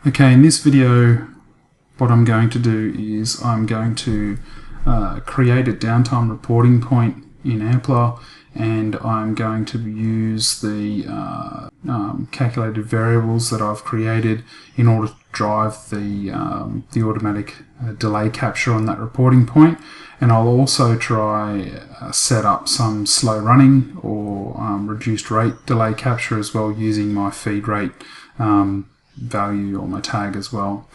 Okay, in this video what I'm going to do is I'm going to create a downtime reporting point in Ampla, and I'm going to use the calculated variables that I've created in order to drive the automatic delay capture on that reporting point. And I'll also try set up some slow running or reduced rate delay capture as well, using my feed rate value or my tag as well.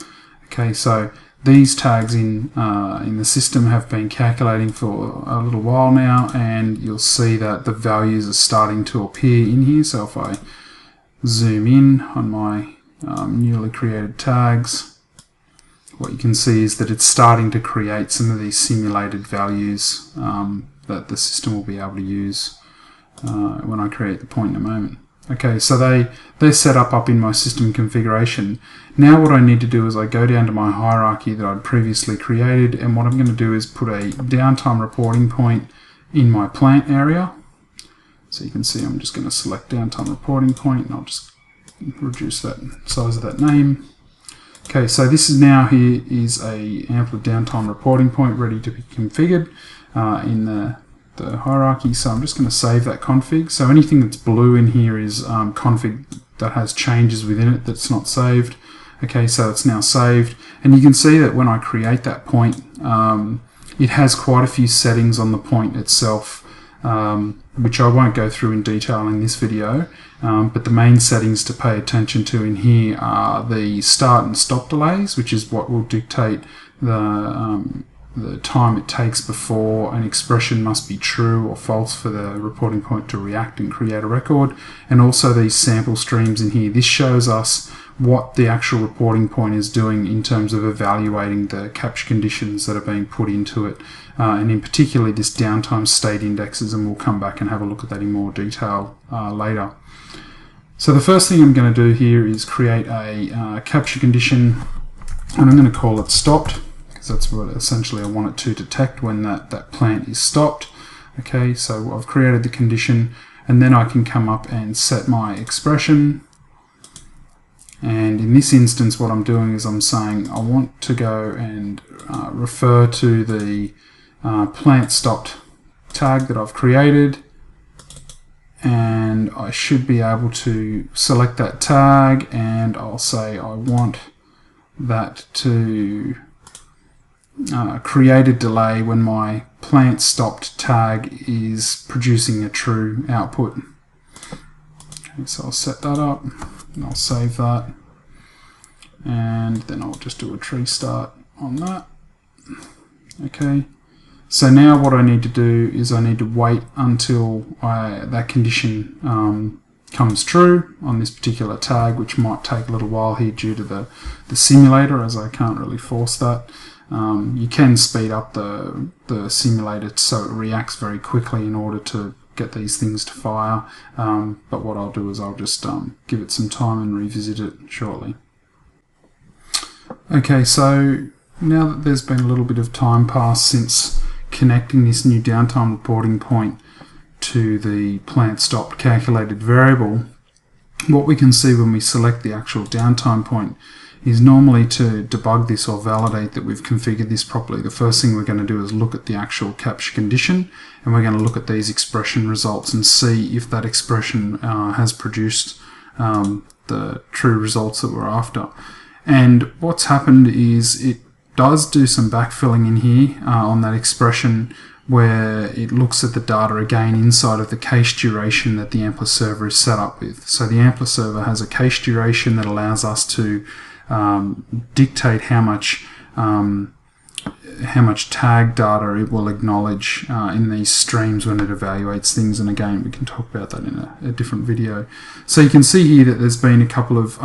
Okay, so these tags in the system have been calculating for a little while now, and you'll see that the values are starting to appear in here. So if I zoom in on my newly created tags, what you can see is that it's starting to create some of these simulated values that the system will be able to use when I create the point in a moment. Okay, so they're set up in my system configuration. Now what I need to do is I go down to my hierarchy that I'd previously created, and what I'm going to do is put a downtime reporting point in my plant area. So you can see I'm just going to select downtime reporting point, and I'll just reduce that size of that name. Okay, so this is now here is a Ampla downtime reporting point ready to be configured in the hierarchy. So I'm just going to save that config. So anything that's blue in here is config that has changes within it that's not saved. Okay, so it's now saved, and you can see that when I create that point, it has quite a few settings on the point itself, which I won't go through in detail in this video, but the main settings to pay attention to in here are the start and stop delays, which is what will dictate the time it takes before an expression must be true or false for the reporting point to react and create a record, and also these sample streams in here. This shows us what the actual reporting point is doing in terms of evaluating the capture conditions that are being put into it, and in particular this downtime state indexes, and we'll come back and have a look at that in more detail later. So the first thing I'm going to do here is create a capture condition, and I'm going to call it stopped, because that's what essentially I want it to detect when that plant is stopped. Okay, so I've created the condition, and then I can come up and set my expression. And in this instance what I'm doing is I'm saying I want to go and refer to the plant stopped tag that I've created, and I should be able to select that tag, and I'll say I want that to create a delay when my plant stopped tag is producing a true output. Okay, so I'll set that up, and I'll save that, and then I'll just do a tree start on that. Okay, so now what I need to do is I need to wait until that condition comes true on this particular tag, which might take a little while here due to the simulator, as I can't really force that. You can speed up the simulator so it reacts very quickly in order to get these things to fire, but what I'll do is I'll just give it some time and revisit it shortly. Okay, so now that there's been a little bit of time passed since connecting this new downtime reporting point to the plant stopped calculated variable, what we can see when we select the actual downtime point is normally to debug this or validate that we've configured this properly. The first thing we're going to do is look at the actual capture condition, and we're going to look at these expression results and see if that expression has produced the true results that we're after. And what's happened is it does do some backfilling in here on that expression, where it looks at the data again inside of the cache duration that the Ampla server is set up with. So the Ampla server has a cache duration that allows us to dictate how much tag data it will acknowledge in these streams when it evaluates things, and again we can talk about that in a different video. So you can see here that there's been a couple of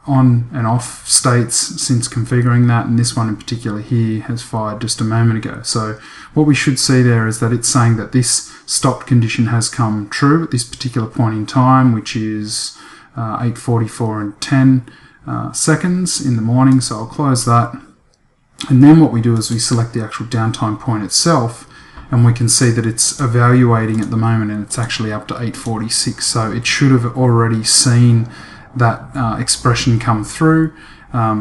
on and off states since configuring that, and this one in particular here has fired just a moment ago. So what we should see there is that it's saying that this stopped condition has come true at this particular point in time, which is 8:44 and 10 seconds in the morning. So I'll close that, and then what we do is we select the actual downtime point itself, and we can see that it's evaluating at the moment, and it's actually up to 8:46. So it should have already seen that expression come through,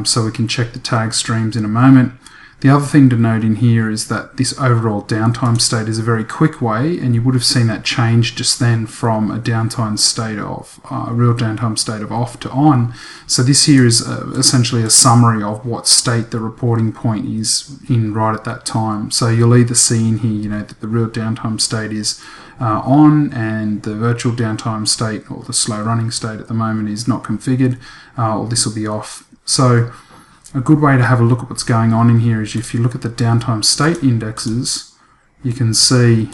so we can check the tag streams in a moment. The other thing to note in here is that this overall downtime state is a very quick way, and you would have seen that change just then from a downtime state of a real downtime state of off to on. So this here is essentially a summary of what state the reporting point is in right at that time. So you'll either see in here, that the real downtime state is on, and the virtual downtime state, or the slow running state at the moment, is not configured, or this will be off. So a good way to have a look at what's going on in here is if you look at the downtime state indexes, you can see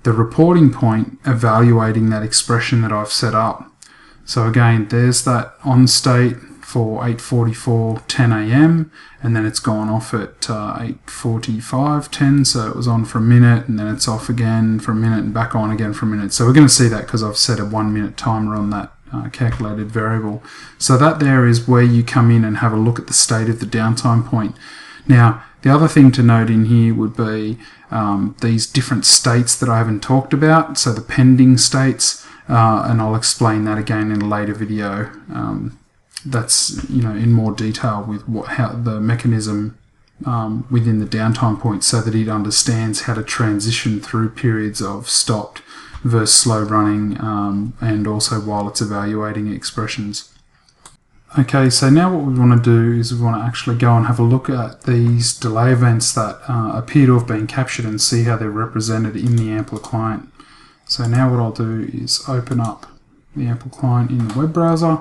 the reporting point evaluating that expression that I've set up. So again, there's that on state for 8:44:10 a.m. and then it's gone off at 8:45:10, so it was on for a minute and then it's off again for a minute and back on again for a minute. So we're going to see that because I've set a 1 minute timer on that calculated variable. So that there is where you come in and have a look at the state of the downtime point. Now, the other thing to note in here would be these different states that I haven't talked about, so the pending states, and I'll explain that again in a later video. That's in more detail with how the mechanism within the downtime point, so that it understands how to transition through periods of stopped versus slow running, and also while it's evaluating expressions. Okay, so now what we want to do is we want to actually go and have a look at these delay events that appear to have been captured and see how they're represented in the Ampla client. So now what I'll do is open up the Ampla client in the web browser.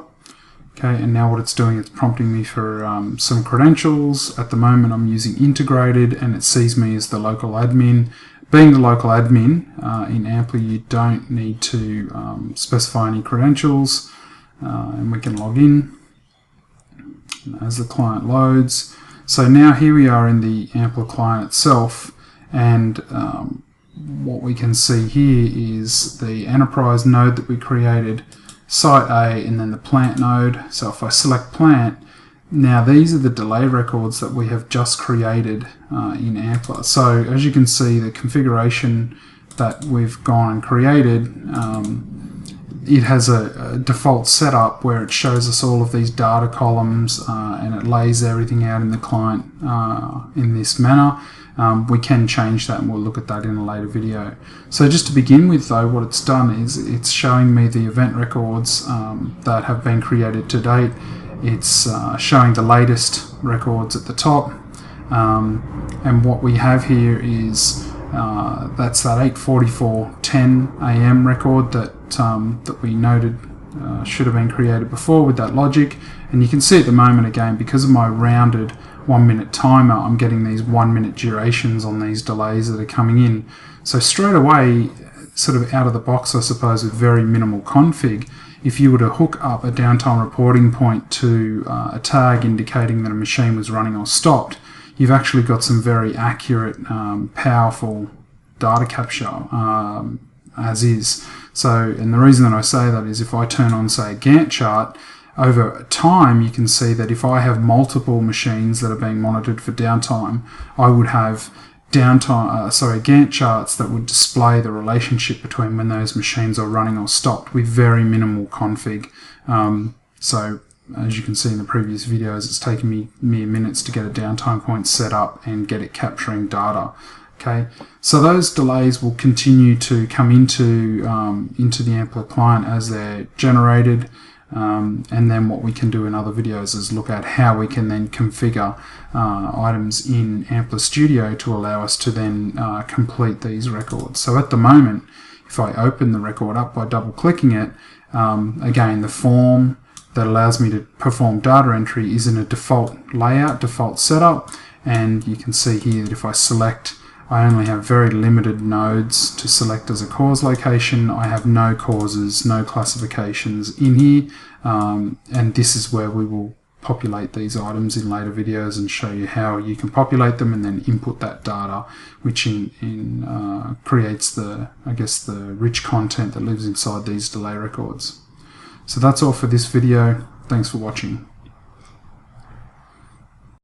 Okay, and now what it's doing, it's prompting me for some credentials. At the moment I'm using integrated and it sees me as the local admin. Being the local admin in Ampla, you don't need to specify any credentials, and we can log in as the client loads. So now here we are in the Ampla client itself, and what we can see here is the enterprise node that we created, site A, and then the plant node. So if I select plant, now these are the delay records that we have just created in Ampla. So as you can see, the configuration that we've gone and created, it has a default setup where it shows us all of these data columns and it lays everything out in the client in this manner. We can change that and we'll look at that in a later video. So just to begin with though, what it's done is it's showing me the event records that have been created to date. It's showing the latest records at the top, and what we have here is that's that 8:44:10 a.m. record that we noted should have been created before with that logic. And you can see at the moment, again, because of my rounded 1 minute timer, I'm getting these 1 minute durations on these delays that are coming in. So straight away, sort of out of the box, I suppose, with very minimal config, if you were to hook up a downtime reporting point to a tag indicating that a machine was running or stopped, you've actually got some very accurate, powerful data capture as is. So, and the reason that I say that is if I turn on, say, a Gantt chart, over time you can see that if I have multiple machines that are being monitored for downtime, I would have Gantt charts that would display the relationship between when those machines are running or stopped with very minimal config. So as you can see in the previous videos, it's taken me mere minutes to get a downtime point set up and get it capturing data. Okay, so those delays will continue to come into the Ampla client as they're generated. And then what we can do in other videos is look at how we can then configure items in Ampla Studio to allow us to then complete these records. So at the moment, if I open the record up by double clicking it, again, the form that allows me to perform data entry is in a default layout, default setup, and you can see here that if I select, I only have very limited nodes to select as a cause location. I have no causes, no classifications in here, and this is where we will populate these items in later videos and show you how you can populate them and then input that data, which creates the rich content that lives inside these delay records. So that's all for this video. Thanks for watching.